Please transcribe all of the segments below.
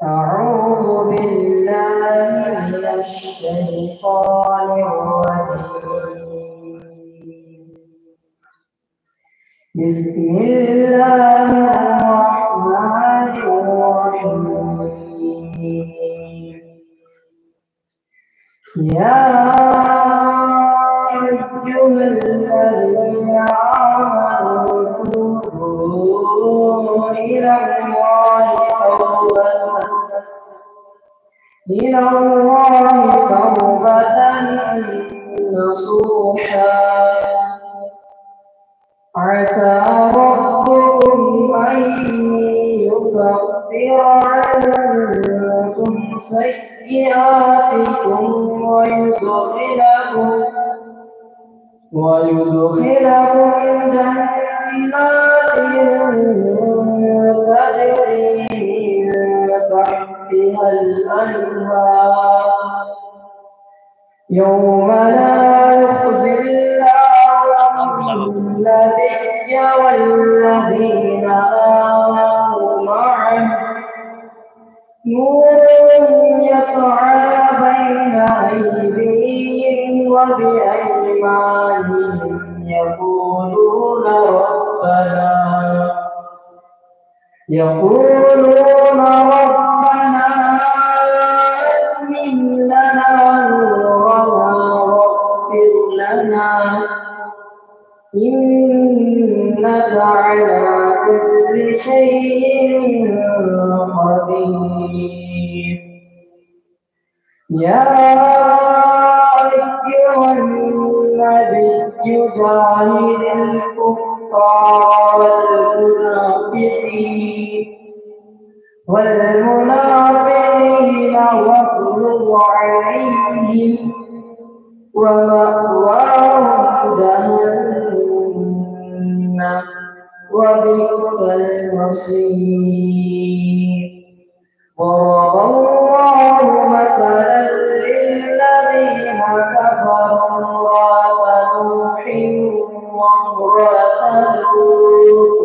أعوذ بالله من الشيطان الرجيم. بسم الله الرحمن الرحيم. يا أيها الذين آمنوا توبوا إلى الله توبة نصوحا عسى ربكم أن يكفر عنكم سيئاتكم ويدخلكم جنات تجري من تحتها الأنهار يوم لا يخزي الله النبي والذين آمنوا معه نور يسعى بين أيديهم وبأيمانهم يقولون ربنا أتمم لنا نورنا واغفر لنا إنك على كل شيء قدير. يا أيها النبي جاهد الكفار والمنافقين واغلظ عليهم ومأواهم جهنم وبئس المصير. ضرب الله مثلا للذين كفروا امرأة نوح وامرأة لوط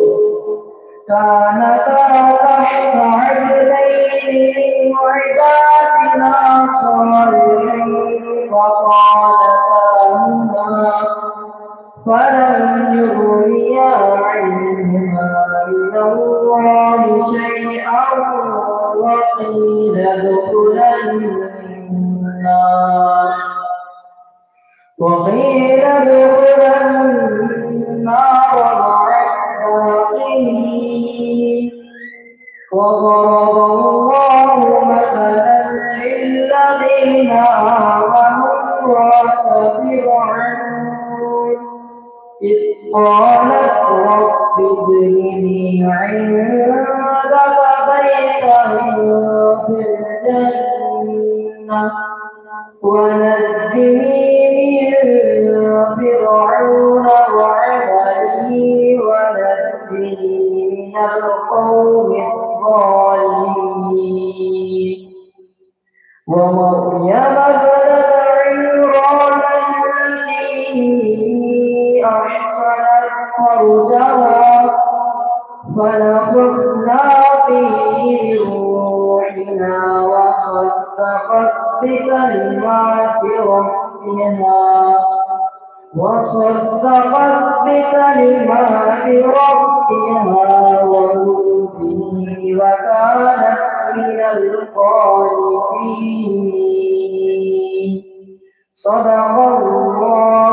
كانتا تحت عبدين من عبادنا صالحين فخانتاهما فلم يغنيا عنهما من الله شيئا وقيل ادخلا النار مع الداخلين. وضرب الله مثلا للذين آمنوا امرأة فرعون إذ قالت رب ابن لي عندك بيتا في الجنة ونجني من فرعون وعمله ونجني من القوم الظالمين. ومريم ابنة عمران التي أحصنت فرجها فنفخنا فيه من روحنا وصدقت بكلمات ربها وكتبه وكانت من القانتين. صدق الله